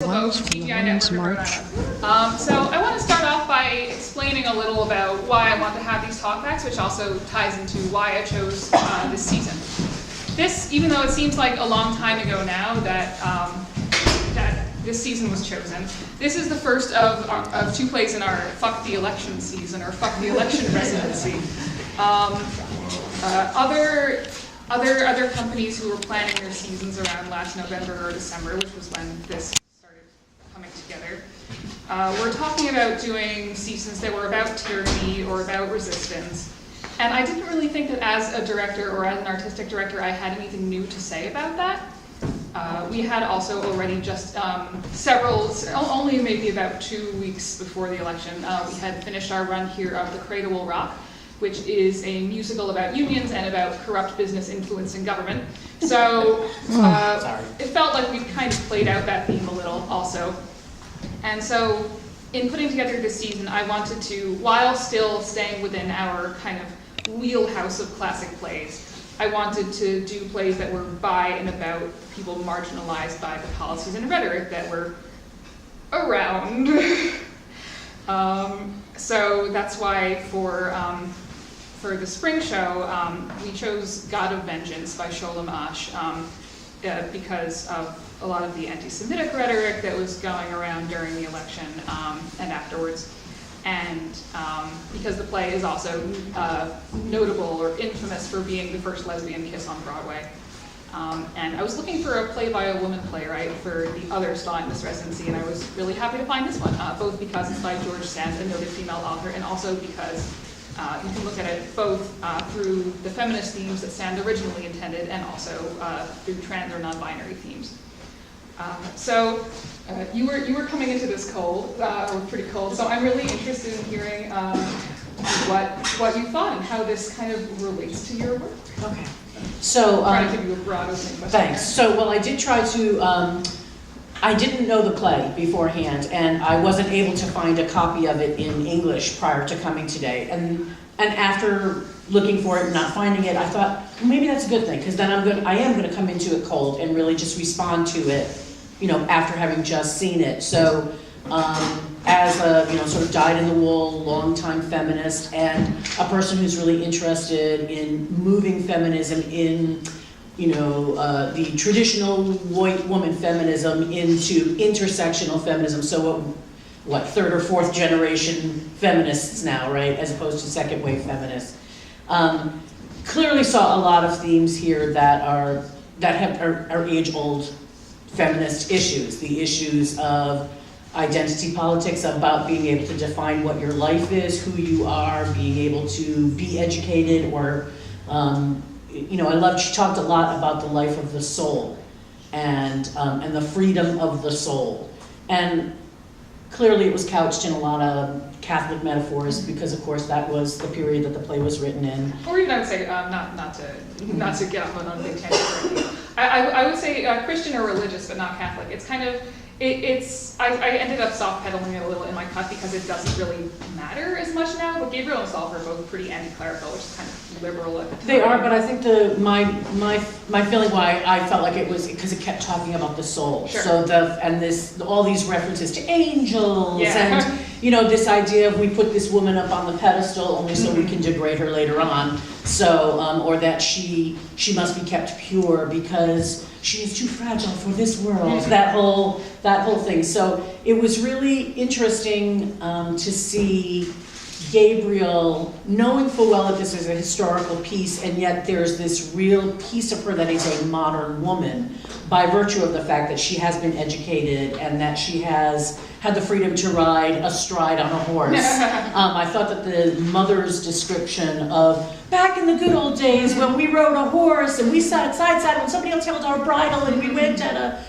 Women's March. So I want to start off by explaining a little about why I want to have these talkbacks, which also ties into why I chose this season. This, even though it seems like a long time ago now that this season was chosen, this is the first of two plays in our Fuck the Election season, or Fuck the Election residency. Other companies who were planning their seasons around last November or December, which was when this started coming together, we're talking about doing seasons that were about tyranny or about resistance. And I didn't really think that as a director or as an artistic director I had anything new to say about that. We had also already just only maybe about 2 weeks before the election, we had finished our run here of The Cradle Will Rock, which is a musical about unions and about corrupt business influencing government. So it felt like we kind of played out that theme a little also. And so in putting together this season, I wanted to, while still staying within our kind of wheelhouse of classic plays, I wanted to do plays that were by and about people marginalized by the policies and rhetoric that were around. So that's why for the spring show, we chose God of Vengeance by Sholem Asch because of a lot of the anti-Semitic rhetoric that was going around during the election and afterwards. And because the play is also notable or infamous for being the first lesbian kiss on Broadway. And I was looking for a play by a woman playwright for the other slot in this residency, and I was really happy to find this one, both because it's by George Sand, a noted female author, and also because you can look at it both through the feminist themes that Sand originally intended and also through trans or non-binary themes. So you were coming into this cold, or pretty cold, so I'm really interested in hearing what you thought and how this kind of relates to your work. Okay. So, I'm trying to give you a broad opening question. Thanks. So, well, I did try to, I didn't know the play beforehand, and I wasn't able to find a copy of it in English prior to coming today. And after looking for it and not finding it, I thought, well, maybe that's a good thing, because then I am going to come into it cold and really just respond to it, after having just seen it. So, as a sort of dyed-in-the-wool, long-time feminist, and a person who's really interested in moving feminism in, the traditional white woman feminism into intersectional feminism. So, what third or fourth generation feminists now, right, as opposed to second wave feminists. Clearly saw a lot of themes here that are age-old feminist issues. The issues of identity politics, about being able to define what your life is, who you are, being able to be educated, or, she talked a lot about the life of the soul and the freedom of the soul. And clearly it was couched in a lot of Catholic metaphors because, of course, that was the period that the play was written in. Or even I would say, not to get off on a big tangent. I would say Christian or religious, but not Catholic. It's kind of, I ended up soft pedaling it a little in my cut because it doesn't really matter as much now, but Gabriel and Saul are both pretty anti-clerical, which is kind of liberal at the time. They are, but I think my feeling why I felt like it was because it kept talking about the soul. Sure. So all these references to angels, yeah. And this idea of we put this woman up on the pedestal only so we can degrade her later on. So or that she must be kept pure because she is too fragile for this world. That whole thing. So it was really interesting to see Gabriel knowing full well that this is a historical piece, and yet there's this real piece of her that is a modern woman by virtue of the fact that she has been educated and that she has had the freedom to ride astride on a horse. I thought that the mother's description of back in the good old days when we rode a horse and we sat side saddle and somebody else held our bridle and we went at a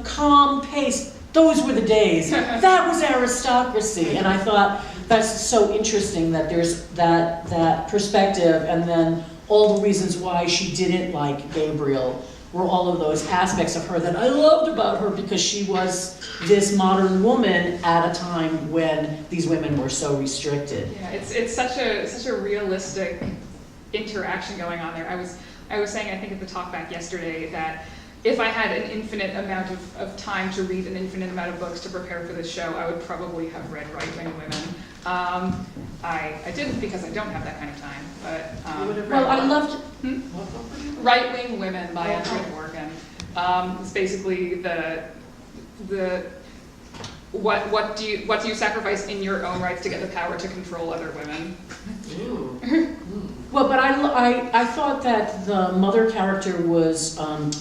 calm pace. Those were the days. That was aristocracy. And I thought that's so interesting that there's that perspective, and then all the reasons why she didn't like Gabriel were all of those aspects of her that I loved about her, because she was this modern woman at a time when these women were so restricted. Yeah, it's such a realistic interaction going on there. I was saying, I think at the Talkback yesterday, that if I had an infinite amount of time to read an infinite amount of books to prepare for this show, I would probably have read Right-Wing Women. I didn't because I don't have that kind of time, but... Well, I loved... Right-Wing Women by Andrea Morgan. It's basically what do you sacrifice in your own rights to get the power to control other women? Well, but I thought that the mother character was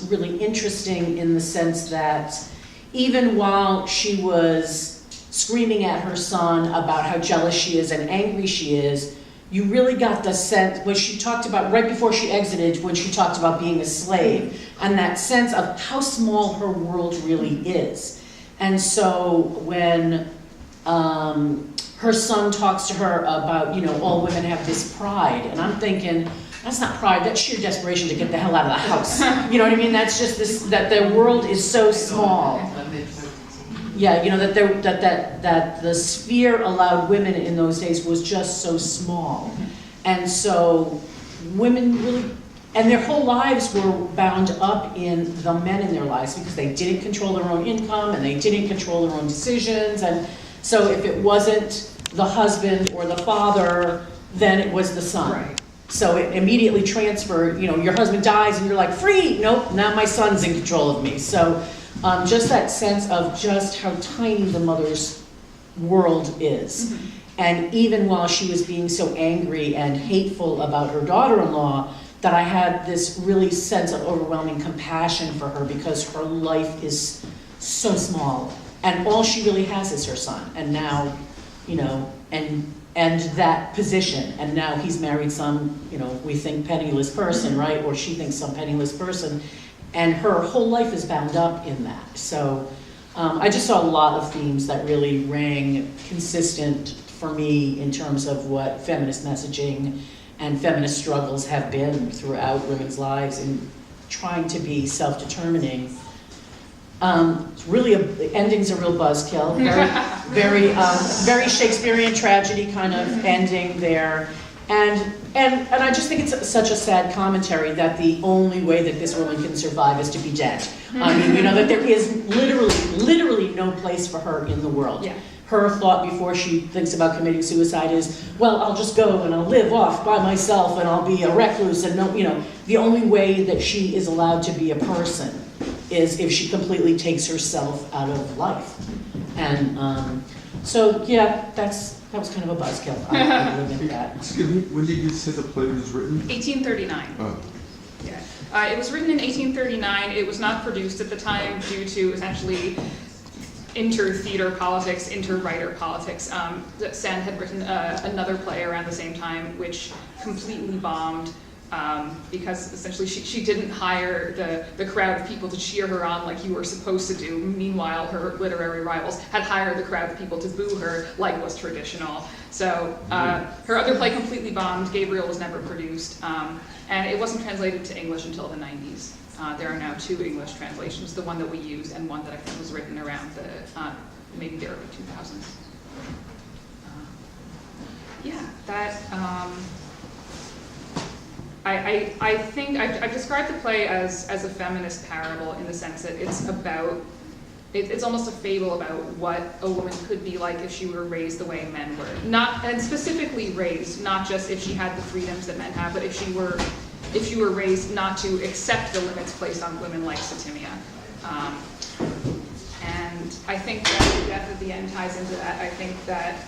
really interesting in the sense that even while she was screaming at her son about how jealous she is and angry she is, you really got the sense, when she talked about, right before she exited, when she talked about being a slave, and that sense of how small her world really is. And so when her son talks to her about, all women have this pride, and I'm thinking, that's not pride, that's sheer desperation to get the hell out of the house. You know what I mean? That's just this, that their world is so small. Yeah, that the sphere allowed women in those days was just so small. And so women really, and their whole lives were bound up in the men in their lives because they didn't control their own income and they didn't control their own decisions. And so if it wasn't the husband or the father, then it was the son. Right. So it immediately transferred, your husband dies and you're like, free, nope, now my son's in control of me. So just that sense of just how tiny the mother's world is. Mm-hmm. And even while she was being so angry and hateful about her daughter-in-law, that I had this really sense of overwhelming compassion for her because her life is so small. And all she really has is her son. And now, and that position. And now he's married some, we think penniless person, right? Or she thinks some penniless person. And her whole life is bound up in that. So I just saw a lot of themes that really rang consistent for me in terms of what feminist messaging and feminist struggles have been throughout women's lives in trying to be self-determining. Really, the ending's a real buzzkill. Very Shakespearean tragedy kind of ending there. And I just think it's such a sad commentary that the only way that this woman can survive is to be dead. I mean, that there is literally no place for her in the world. Yeah. Her thought before she thinks about committing suicide is, well, I'll just go and I'll live off by myself and I'll be a recluse and the only way that she is allowed to be a person is if she completely takes herself out of life. And so, yeah, that was kind of a buzzkill. I live in that. Excuse me, when did you say the play was written? 1839. Oh. Yeah. It was written in 1839. It was not produced at the time due to essentially inter-theater politics, inter-writer politics. Sand had written another play around the same time, which completely bombed because essentially she didn't hire the crowd of people to cheer her on like you were supposed to do. Meanwhile, her literary rivals had hired the crowd of people to boo her like was traditional. So her other play completely bombed. Gabriel was never produced, and it wasn't translated to English until the 90s. There are now 2 English translations, the one that we use and one that I think was written around maybe the early 2000s. I think I've described the play as a feminist parable in the sense that it's almost a fable about what a woman could be like if she were raised the way men were. And specifically raised, not just if she had the freedoms that men have, but if she were raised not to accept the limits placed on women like Satimia. And I think that the death at the end ties into that. I think that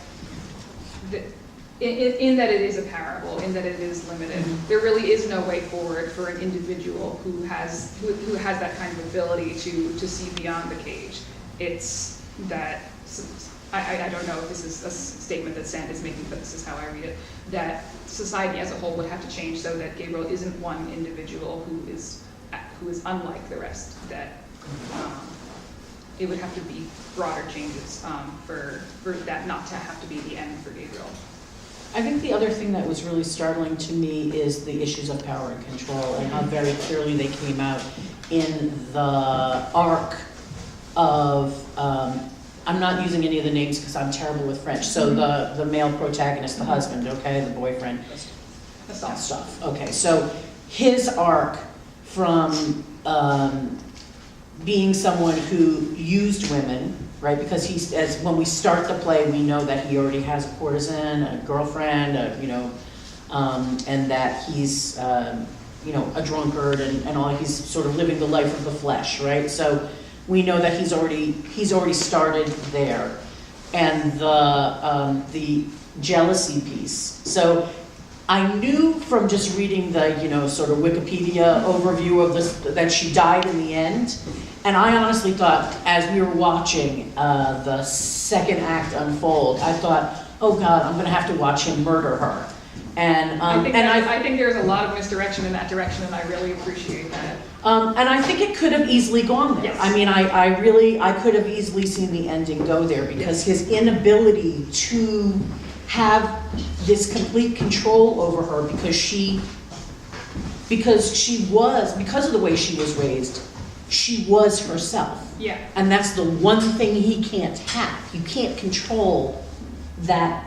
in that it is a parable, in that it is limited, there really is no way forward for an individual who has that kind of ability to see beyond the cage. It's that, I don't know if this is a statement that Sand is making, but this is how I read it, that society as a whole would have to change so that Gabriel isn't one individual who is unlike the rest, that it would have to be broader changes for that not to have to be the end for Gabriel. I think the other thing that was really startling to me is the issues of power and control and how very clearly they came out in the arc of, I'm not using any of the names because I'm terrible with French, so the male protagonist, the husband, okay, the boyfriend, stuff. Okay, so his arc from being someone who used women, right? Because he's, as when we start the play, we know that he already has a courtesan, a girlfriend, and that he's, a drunkard and all. He's sort of living the life of the flesh, right? So we know that he's already started there, and the jealousy piece. So I knew from just reading the, sort of Wikipedia overview of this, that she died in the end. And I honestly thought, as we were watching the second act unfold, I thought, oh God, I'm gonna have to watch him murder her. And I think there's a lot of misdirection in that direction, and I really appreciate that. And I think it could have easily gone there. Yes. I mean, I could have easily seen the ending go there, because his inability to have this complete control over her, because of the way she was raised, she was herself. Yeah. And that's the one thing he can't have. You can't control that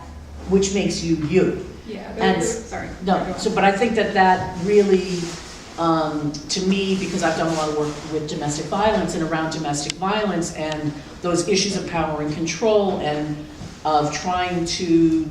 which makes you you. Yeah. And Sorry. no, but I think that really, to me, because I've done a lot of work with domestic violence and around domestic violence and those issues of power and control and of trying to,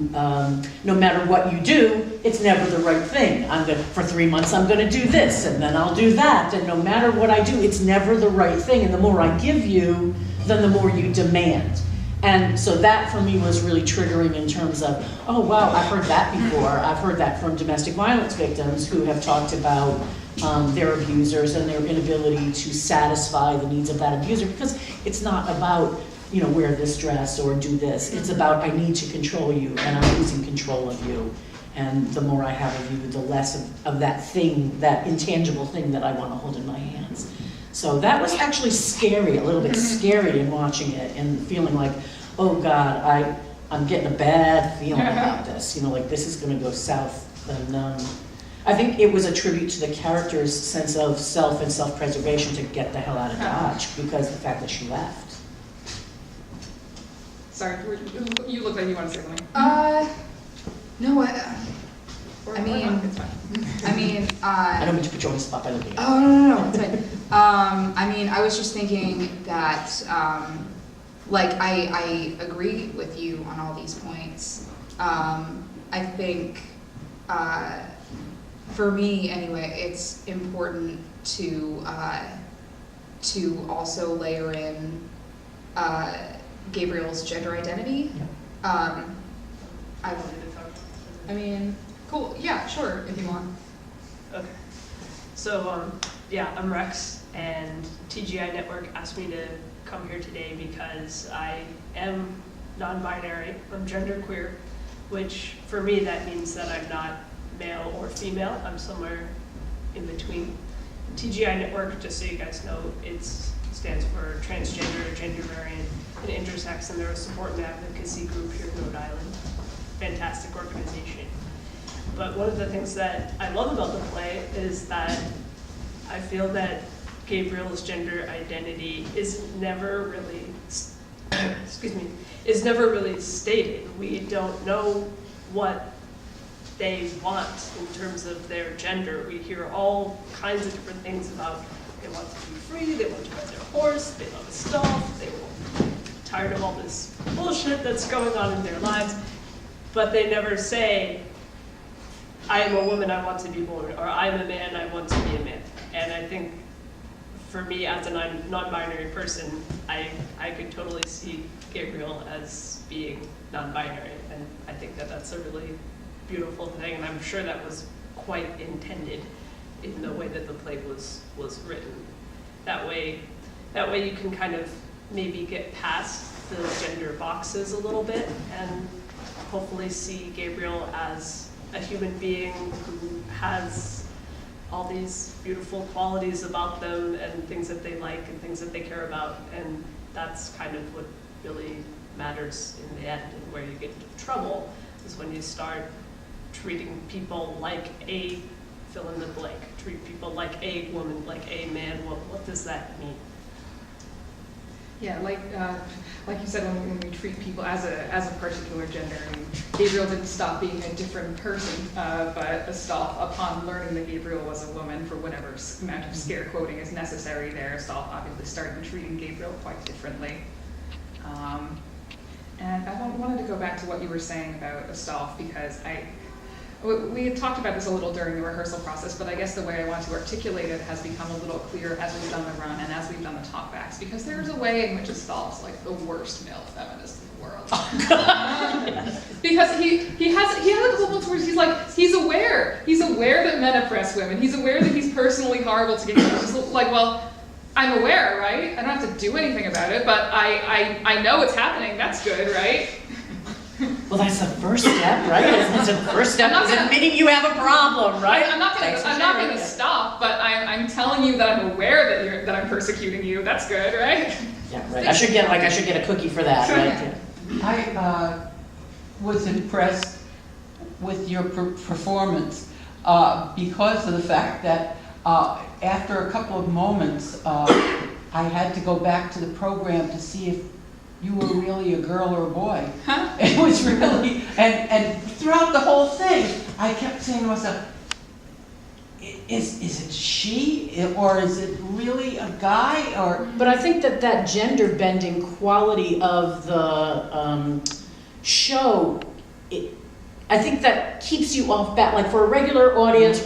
no matter what you do, it's never the right thing. For 3 months I'm gonna do this, and then I'll do that, and no matter what I do, it's never the right thing, and the more I give you, then the more you demand. And so that for me was really triggering in terms of, oh wow, I've heard that before. I've heard that from domestic violence victims who have talked about their abusers and their inability to satisfy the needs of that abuser, because it's not about, wear this dress or do this. It's about, I need to control you, and I'm losing control of you. And the more I have of you, the less of that thing, that intangible thing that I want to hold in my hands. So that was actually scary, a little bit scary in watching it and feeling like, oh God, I'm getting a bad feeling about this. Like this is going to go south. And I think it was a tribute to the character's sense of self and self-preservation to get the hell out of Dodge, because of the fact that she left. Sorry, you look like you want to say something. No, Or not, it's fine. I don't mean to put you on the spot by looking at Oh, no, it's fine. I was just thinking that, I agree with you on all these points. I think, for me anyway, it's important to also layer in, Gabriel's gender identity. Cool, yeah, sure, if you want. Okay. So, I'm Rex, and TGI Network asked me to come here today because I am non-binary, I'm genderqueer, which for me that means that I'm not male or female, I'm somewhere in between. TGI Network, just so you guys know, it stands for transgender, gender variant, and intersex, and they're a support and advocacy group here in Rhode Island. Fantastic organization. But one of the things that I love about the play is that I feel that Gabriel's gender identity is never really, stated. We don't know what they want in terms of their gender. We hear all kinds of different things about they want to be free, they want to ride their horse, they love stuff, they're tired of all this bullshit that's going on in their lives, but they never say, I am a woman, I want to be a woman, or I'm a man, I want to be a man. And I think for me as a non-binary person, I could totally see Gabriel as being non-binary, and I think that that's a really beautiful thing, and I'm sure that was quite intended in the way that the play was written. That way you can kind of maybe get past the gender boxes a little bit and hopefully see Gabriel as a human being who has all these beautiful qualities about them and things that they like and things that they care about, and that's kind of what really matters in the end. And where you get into trouble is when you start treating people like a fill in the blank, treat people like a woman, like a man. What does that mean? Yeah, like you said, when we treat people as a particular gender, I mean, Gabriel didn't stop being a different person, but Astolf, upon learning that Gabriel was a woman, for whatever amount of scare quoting is necessary there, Astolf obviously started treating Gabriel quite differently. And I wanted to go back to what you were saying about Astolf, because we had talked about this a little during the rehearsal process, but I guess the way I want to articulate it has become a little clearer as we've done the run and as we've done the talkbacks, because there's a way in which Astolf's like the worst male feminist in the world. Because he has a couple moments where he's aware that men oppress women, he's aware that he's personally horrible to gay people. He's just like, well, I'm aware, right? I don't have to do anything about it, but I know it's happening, that's good, right? Well, that's the first step, right? It's the first step is admitting you have a problem, right? I'm not going to stop, but I'm telling you that I'm aware that I'm persecuting you. That's good, right? Yeah, right. I should get a cookie for that, right? I was impressed with your performance because of the fact that after a couple of moments, I had to go back to the program to see if you were really a girl or a boy. Huh? It was really, and throughout the whole thing, I kept saying to myself, is it she, or is it really a guy, or? But I think that gender bending quality of the show, I think that keeps you off bat. Like for a regular audience,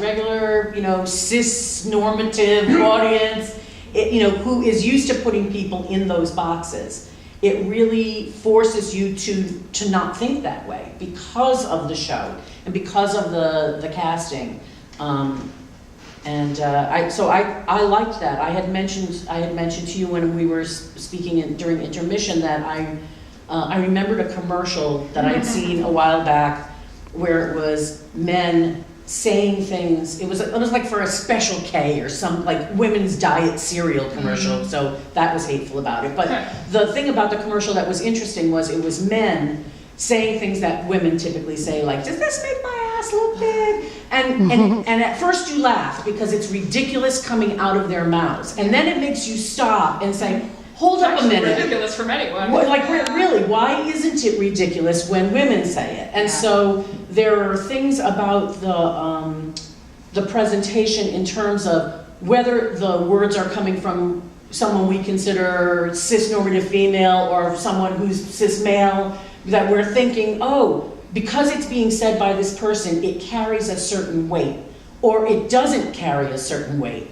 cis normative audience, who is used to putting people in those boxes, it really forces you to not think that way because of the show and because of the casting. I liked that. I had mentioned to you when we were speaking during intermission that I remembered a commercial that I'd seen a while back where it was men saying things. It was like for a Special K or some like women's diet cereal commercial. So that was hateful about it. But the thing about the commercial that was interesting was it was men saying things that women typically say, like, "Does this make my ass look big?" And at first you laugh because it's ridiculous coming out of their mouths, and then it makes you stop and say, hold up a minute. It's ridiculous from anyone. Like, really, why isn't it ridiculous when women say it? And so there are things about the presentation in terms of whether the words are coming from someone we consider cis-normative female or someone who's cis-male, that we're thinking, oh, because it's being said by this person, it carries a certain weight, or it doesn't carry a certain weight.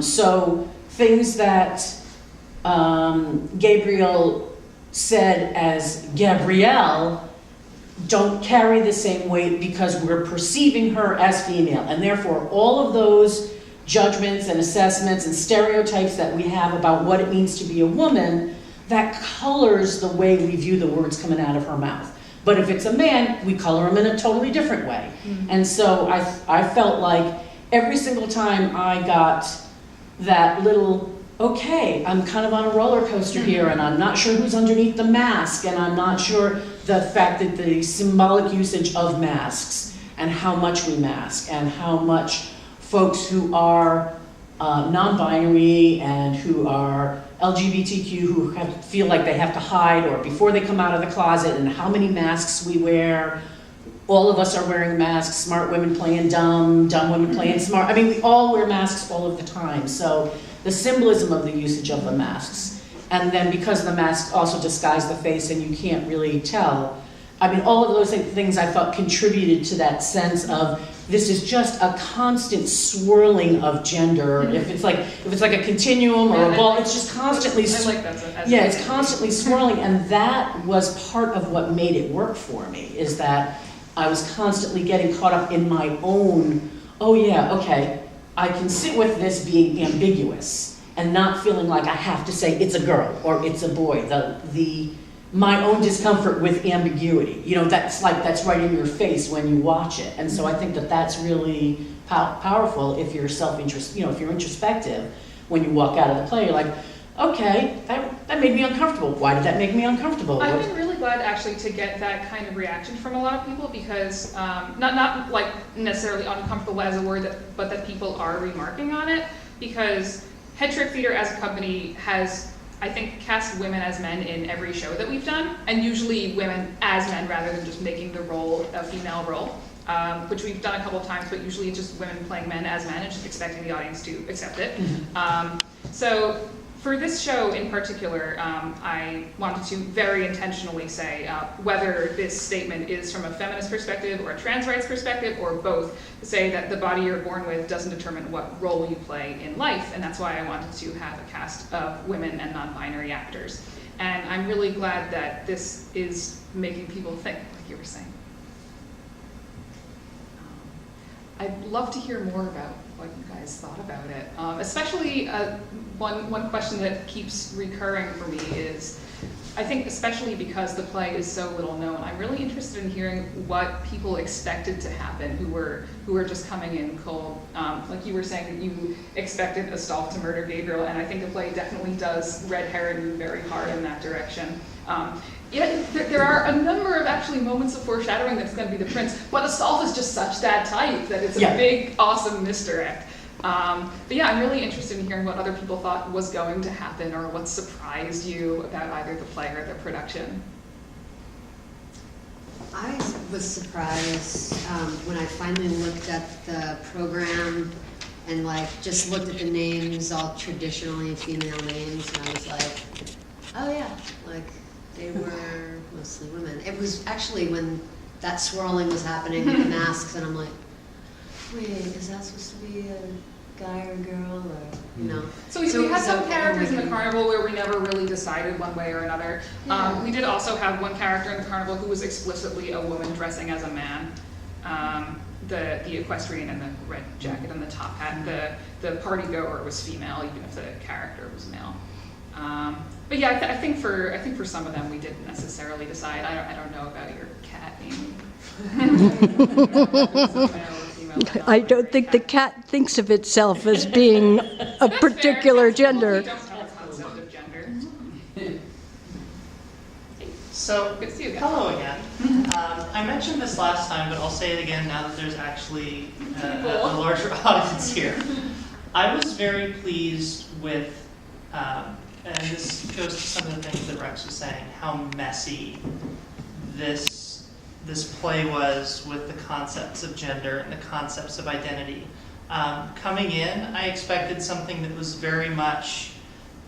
So things that Gabriel said as Gabrielle don't carry the same weight because we're perceiving her as female, and therefore all of those judgments and assessments and stereotypes that we have about what it means to be a woman, that colors the way we view the words coming out of her mouth. But if it's a man, we color him in a totally different way. Mm-hmm. And so I felt like every single time I got that little, okay, I'm kind of on a roller coaster here, and I'm not sure who's underneath the mask, and I'm not sure the fact that the symbolic usage of masks and how much we mask and how much folks who are non-binary and who are LGBTQ who feel like they have to hide or before they come out of the closet, and how many masks we wear. All of us are wearing masks, smart women playing dumb, dumb women playing smart. I mean, we all wear masks all of the time. So the symbolism of the usage of the masks. And then because the masks also disguise the face and you can't really tell, I mean, all of those things I thought contributed to that sense of this is just a constant swirling of gender. Mm-hmm. If it's like a continuum or a ball, it's just constantly. I like that. Yeah, it's constantly swirling, and that was part of what made it work for me. Is that I was constantly getting caught up in my own. Oh yeah, okay, I can sit with this being ambiguous and not feeling like I have to say it's a girl or it's a boy. My own discomfort with ambiguity, that's right in your face when you watch it. And so I think that that's really powerful if you're if you're introspective. When you walk out of the play, you're like, okay, that made me uncomfortable. Why did that make me uncomfortable? I've been really glad actually to get that kind of reaction from a lot of people, because not like necessarily uncomfortable as a word, but that people are remarking on it, because Head Trick Theater as a company has, I think, cast women as men in every show that we've done, and usually women as men rather than just making the role a female role, which we've done a couple of times, but usually it's just women playing men as men and just expecting the audience to accept it. So for this show in particular, I wanted to very intentionally say whether this statement is from a feminist perspective or a trans rights perspective or both, say that the body you're born with doesn't determine what role you play in life, and that's why I wanted to have a cast of women and non-binary actors. And I'm really glad that this is making people think, like you were saying. I'd love to hear more about what you guys thought about it. Especially one question that keeps recurring for me is, I think especially because the play is so little known, I'm really interested in hearing what people expected to happen who were just coming in cold. Like you were saying that you expected Astolph to murder Gabriel, and I think the play definitely does red herring you very hard in that direction. There are a number of actually moments of foreshadowing that it's going to be the prince, but Astolph is just such that type that it's a big, awesome misdirect. But yeah, I'm really interested in hearing what other people thought was going to happen or what surprised you about either the play or the production. I was surprised when I finally looked at the program and just looked at the names, all traditionally female names, and I was like, oh yeah, they were mostly women. It was actually when that swirling was happening with the masks, and I'm like, wait, is that supposed to be a guy or a girl, or, you know? So we had some characters in the carnival where we never really decided one way or another. We did also have one character in the carnival who was explicitly a woman dressing as a man. The equestrian in the red jacket and the top hat. The party goer was female, even if the character was male. But yeah, I think for some of them we didn't necessarily decide. I don't know about your cat, Amy. I don't think the cat thinks of itself as being a particular gender. We don't have a concept of gender. So, Good to see you again. hello again. I mentioned this last time, but I'll say it again now that there's actually a larger audience here. I was very pleased with, and this goes to some of the things that Rex was saying, how messy this play was with the concepts of gender and the concepts of identity. Coming in, I expected something that was very much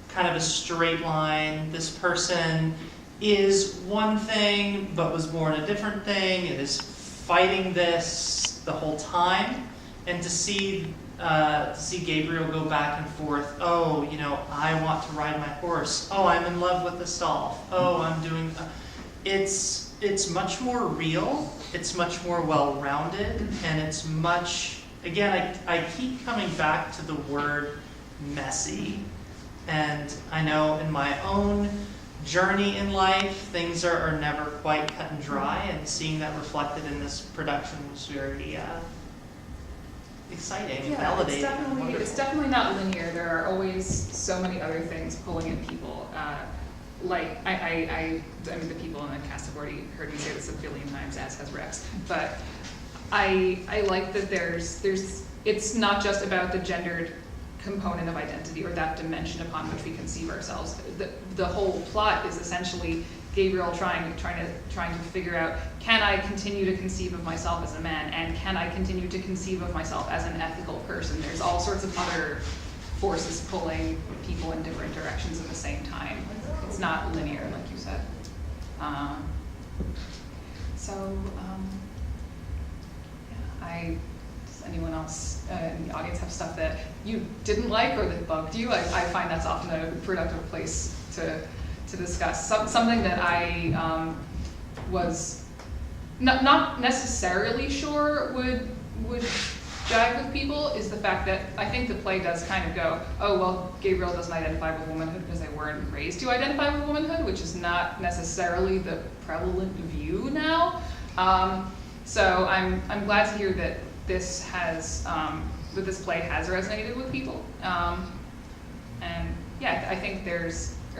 kind of a straight line. This person is one thing, but was born a different thing, and is fighting this the whole time. And to see Gabriel go back and forth, oh, you know, I want to ride my horse. Oh, I'm in love with Astolph. Oh, I'm doing... It's much more real, it's much more well-rounded, and it's much... Again, I keep coming back to the word messy. And I know in my own journey in life, things are never quite cut and dry, and seeing that reflected in this production was very exciting, validating. It's definitely not linear. There are always so many other things pulling in people. Like, I mean, the people in the cast have already heard me say this a billion times, as has Rex, but I like that it's not just about the gendered component of identity or that dimension upon which we conceive ourselves. The whole plot is essentially Gabriel trying to figure out, can I continue to conceive of myself as a man, and can I continue to conceive of myself as an ethical person? There's all sorts of other forces pulling people in different directions at the same time. It's not linear, like you said. Does anyone else in the audience have stuff that you didn't like or that bugged you? I find that's often a productive place to discuss. Something that I was not necessarily sure would jive with people is the fact that I think the play does kind of go, oh, well, Gabriel doesn't identify with womanhood because they weren't raised to identify with womanhood, which is not necessarily the prevalent view now. So I'm glad to hear that this play has resonated with people. And yeah, I think there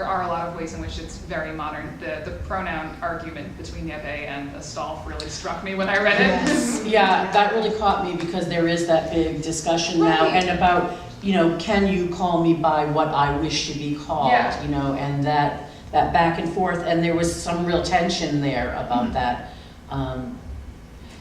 are a lot of ways in which it's very modern. The pronoun argument between Neve and Astolph really struck me when I read it. Yes. Yeah, that really caught me because there is that big discussion now, and about you know, can you call me by what I wish to be called, Yeah. you know, and that back and forth, and there was some real tension there about that.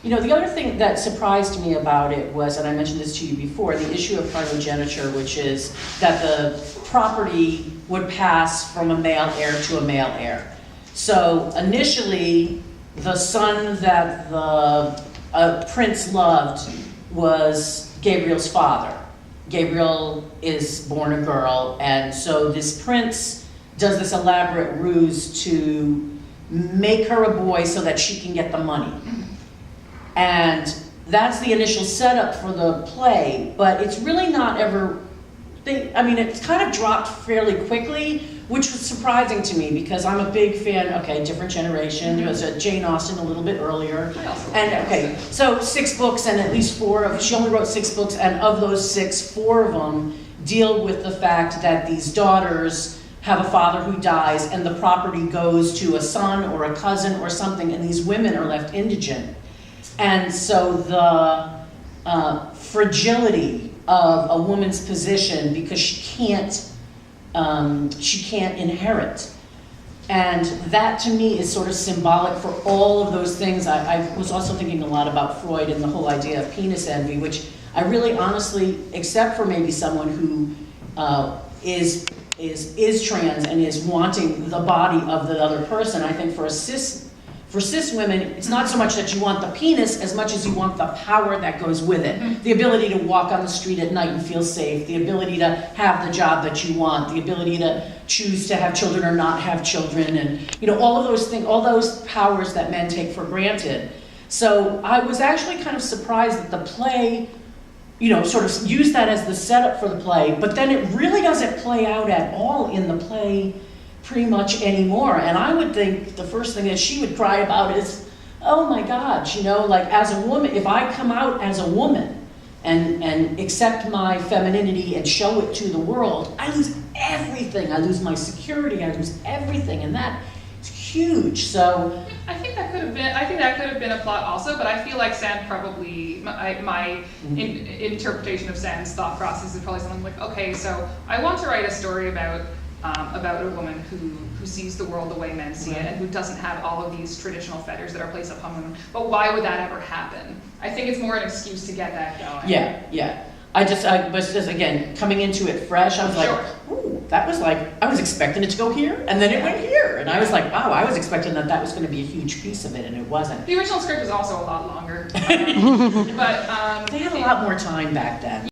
You know, the other thing that surprised me about it was, and I mentioned this to you before, the issue of primogeniture, which is that the property would pass from a male heir to a male heir. So initially, the son that the prince loved was Gabriel's father. Gabriel is born a girl, and so this prince does this elaborate ruse to make her a boy so that she can get the money. And that's the initial setup for the play, but it's really not ever, I mean, it's kind of dropped fairly quickly, which was surprising to me because I'm a big fan, okay, different generation, there was a Jane Austen a little bit earlier. And okay, so 6 books and at least 4 of, she only wrote 6 books, and of those 6, 4 of them deal with the fact that these daughters have a father who dies and the property goes to a son or a cousin or something, and these women are left indigent. And so the fragility of a woman's position, because she can't inherit. And that to me is sort of symbolic for all of those things. I was also thinking a lot about Freud and the whole idea of penis envy, which I really honestly, except for maybe someone who is trans and is wanting the body of the other person, I think for cis women, it's not so much that you want the penis as much as you want the power that goes with it. The ability to walk on the street at night and feel safe, the ability to have the job that you want, the ability to choose to have children or not have children, and you know, all of those things, all those powers that men take for granted. So I was actually kind of surprised that the play, you know, sort of used that as the setup for the play, but then it really doesn't play out at all in the play pretty much anymore. And I would think the first thing that she would cry about is, oh my God, you know, like as a woman, if I come out as a woman and accept my femininity and show it to the world, I lose everything. I lose my security, I lose everything, and that is huge. So I think that could have been a plot also, but I feel like Sand probably, my interpretation of Sand's thought process is probably something like, okay, so I want to write a story about a woman who sees the world the way men see it, and who doesn't have all of these traditional fetters that are placed upon women. But why would that ever happen? I think it's more an excuse to get that going. Yeah. I was just, again, coming into it fresh, I was like, ooh, that was like, I was expecting it to go here, and then it went here. And I was like, wow, I was expecting that was going to be a huge piece of it, and it wasn't. The original script was also a lot longer. But they had a lot more time back then.